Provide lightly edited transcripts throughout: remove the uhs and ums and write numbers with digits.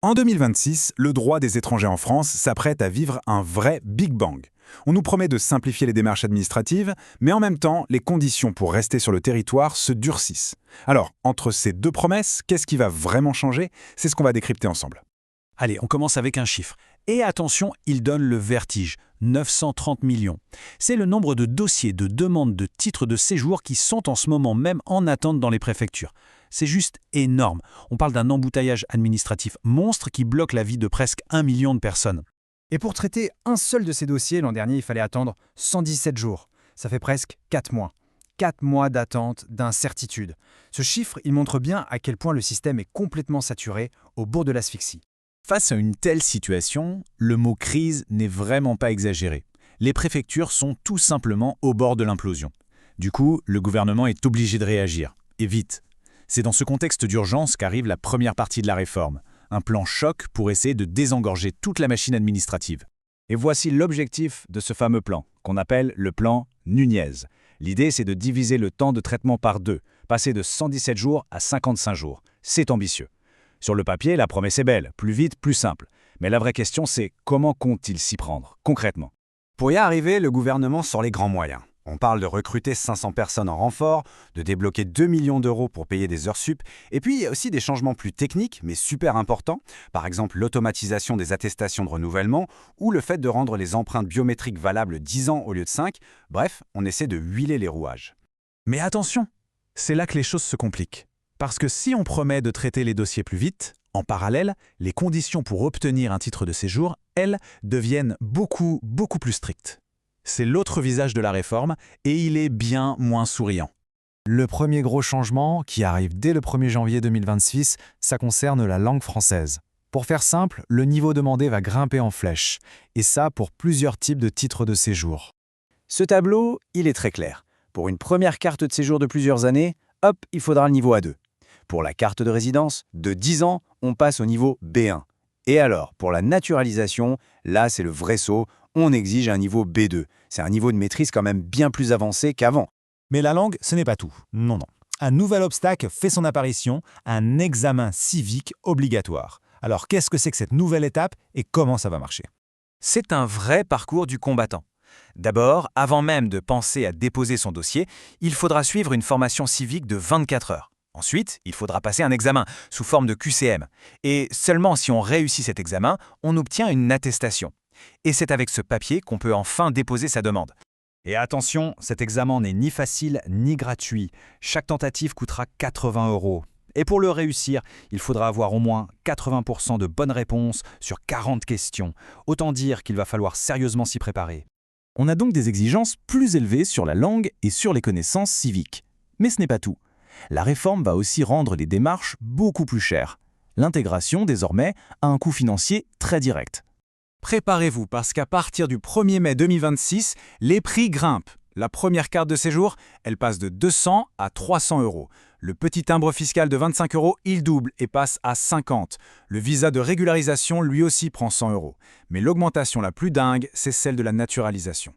En 2026, le droit des étrangers en France s'apprête à vivre un vrai Big Bang. On nous promet de simplifier les démarches administratives, mais en même temps, les conditions pour rester sur le territoire se durcissent. Alors, entre ces deux promesses, qu'est-ce qui va vraiment changer? C'est ce qu'on va décrypter ensemble. Allez, on commence avec un chiffre. Et attention, il donne le vertige, 930 millions. C'est le nombre de dossiers de demande de titres de séjour qui sont en ce moment même en attente dans les préfectures. C'est juste énorme. On parle d'un embouteillage administratif monstre qui bloque la vie de presque 1 million de personnes. Et pour traiter un seul de ces dossiers, l'an dernier, il fallait attendre 117 jours. Ça fait presque 4 mois. 4 mois d'attente, d'incertitude. Ce chiffre, il montre bien à quel point le système est complètement saturé, au bord de l'asphyxie. Face à une telle situation, le mot crise n'est vraiment pas exagéré. Les préfectures sont tout simplement au bord de l'implosion. Du coup, le gouvernement est obligé de réagir, et vite. C'est dans ce contexte d'urgence qu'arrive la première partie de la réforme, un plan choc pour essayer de désengorger toute la machine administrative. Et voici l'objectif de ce fameux plan, qu'on appelle le plan Nunez. L'idée, c'est de diviser le temps de traitement par 2, passer de 117 jours à 55 jours. C'est ambitieux. Sur le papier, la promesse est belle, plus vite, plus simple. Mais la vraie question, c'est comment compte-t-il s'y prendre, concrètement? Pour y arriver, le gouvernement sort les grands moyens. On parle de recruter 500 personnes en renfort, de débloquer 2 millions d'euros pour payer des heures sup, et puis il y a aussi des changements plus techniques, mais super importants, par exemple l'automatisation des attestations de renouvellement, ou le fait de rendre les empreintes biométriques valables 10 ans au lieu de 5. Bref, on essaie de huiler les rouages. Mais attention, c'est là que les choses se compliquent. Parce que si on promet de traiter les dossiers plus vite, en parallèle, les conditions pour obtenir un titre de séjour, elles, deviennent beaucoup plus strictes. C'est l'autre visage de la réforme et il est bien moins souriant. Le premier gros changement, qui arrive dès le 1er janvier 2026, ça concerne la langue française. Pour faire simple, le niveau demandé va grimper en flèche, et ça pour plusieurs types de titres de séjour. Ce tableau, il est très clair. Pour une première carte de séjour de plusieurs années, hop, il faudra le niveau A2. Pour la carte de résidence, de 10 ans, on passe au niveau B1. Et alors, pour la naturalisation, là c'est le vrai saut, on exige un niveau B2. C'est un niveau de maîtrise quand même bien plus avancé qu'avant. Mais la langue, ce n'est pas tout. Non. Un nouvel obstacle fait son apparition, un examen civique obligatoire. Alors qu'est-ce que c'est que cette nouvelle étape et comment ça va marcher? C'est un vrai parcours du combattant. D'abord, avant même de penser à déposer son dossier, il faudra suivre une formation civique de 24 heures. Ensuite, il faudra passer un examen sous forme de QCM. Et seulement si on réussit cet examen, on obtient une attestation. Et c'est avec ce papier qu'on peut enfin déposer sa demande. Et attention, cet examen n'est ni facile ni gratuit. Chaque tentative coûtera 80 €. Et pour le réussir, il faudra avoir au moins 80% de bonnes réponses sur 40 questions. Autant dire qu'il va falloir sérieusement s'y préparer. On a donc des exigences plus élevées sur la langue et sur les connaissances civiques. Mais ce n'est pas tout. La réforme va aussi rendre les démarches beaucoup plus chères. L'intégration, désormais, a un coût financier très direct. Préparez-vous parce qu'à partir du 1er mai 2026, les prix grimpent. La première carte de séjour, elle passe de 200 à 300 €. Le petit timbre fiscal de 25 €, il double et passe à 50. Le visa de régularisation, lui aussi, prend 100 €. Mais l'augmentation la plus dingue, c'est celle de la naturalisation.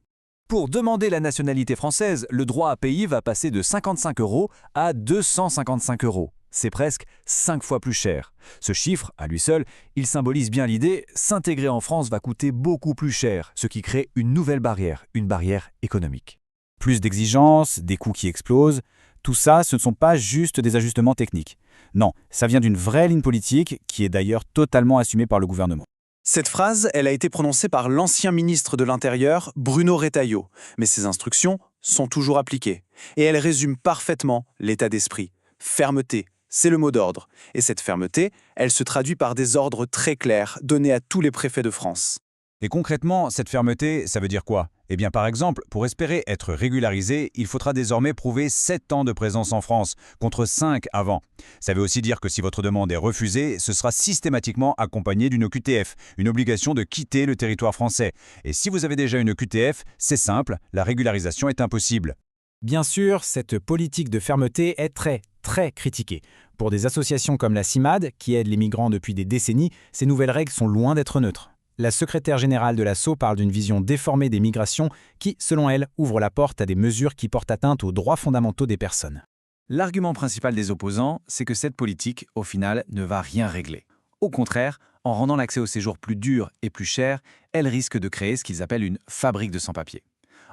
Pour demander la nationalité française, le droit à payer va passer de 55 € à 255 €. C'est presque 5 fois plus cher. Ce chiffre, à lui seul, il symbolise bien l'idée, s'intégrer en France va coûter beaucoup plus cher, ce qui crée une nouvelle barrière, une barrière économique. Plus d'exigences, des coûts qui explosent, tout ça, ce ne sont pas juste des ajustements techniques. Non, ça vient d'une vraie ligne politique qui est d'ailleurs totalement assumée par le gouvernement. Cette phrase, elle a été prononcée par l'ancien ministre de l'Intérieur, Bruno Retailleau, mais ces instructions sont toujours appliquées. Et elles résument parfaitement l'état d'esprit. Fermeté, c'est le mot d'ordre. Et cette fermeté, elle se traduit par des ordres très clairs donnés à tous les préfets de France. Et concrètement, cette fermeté, ça veut dire quoi? Eh bien, par exemple, pour espérer être régularisé, il faudra désormais prouver 7 ans de présence en France, contre 5 avant. Ça veut aussi dire que si votre demande est refusée, ce sera systématiquement accompagné d'une OQTF, une obligation de quitter le territoire français. Et si vous avez déjà une OQTF, c'est simple, la régularisation est impossible. Bien sûr, cette politique de fermeté est très critiquée. Pour des associations comme la CIMAD, qui aident les migrants depuis des décennies, ces nouvelles règles sont loin d'être neutres. La secrétaire générale de l'ASSO parle d'une vision déformée des migrations qui, selon elle, ouvre la porte à des mesures qui portent atteinte aux droits fondamentaux des personnes. L'argument principal des opposants, c'est que cette politique, au final, ne va rien régler. Au contraire, En rendant l'accès au séjour plus dur et plus cher, elle risque de créer ce qu'ils appellent une fabrique de sans-papiers.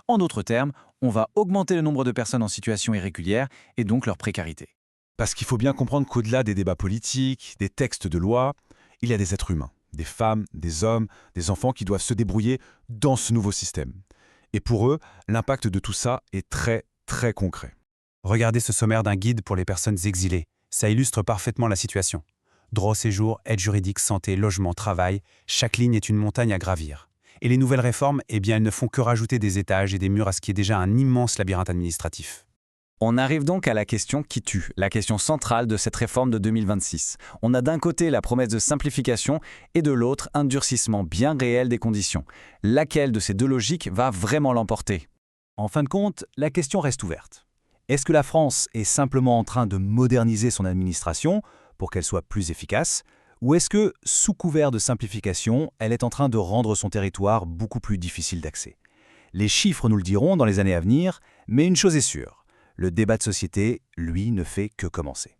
En d'autres termes, on va augmenter le nombre de personnes en situation irrégulière et donc leur précarité. Parce qu'il faut bien comprendre qu'au-delà des débats politiques, des textes de loi, il y a des êtres humains, des femmes, des hommes, des enfants qui doivent se débrouiller dans ce nouveau système. Et pour eux, l'impact de tout ça est très, très concret. Regardez ce sommaire d'un guide pour les personnes exilées. Ça illustre parfaitement la situation. Droit au séjour, aide juridique, santé, logement, travail, chaque ligne est une montagne à gravir. Et les nouvelles réformes, eh bien, elles ne font que rajouter des étages et des murs à ce qui est déjà un immense labyrinthe administratif. On arrive donc à la question qui tue, la question centrale de cette réforme de 2026. On a d'un côté la promesse de simplification et de l'autre un durcissement bien réel des conditions. Laquelle de ces deux logiques va vraiment l'emporter? En fin de compte, la question reste ouverte. Est-ce que la France est simplement en train de moderniser son administration pour qu'elle soit plus efficace, ou est-ce que, sous couvert de simplification, elle est en train de rendre son territoire beaucoup plus difficile d'accès? Les chiffres nous le diront dans les années à venir, mais une chose est sûre, le débat de société, lui, ne fait que commencer.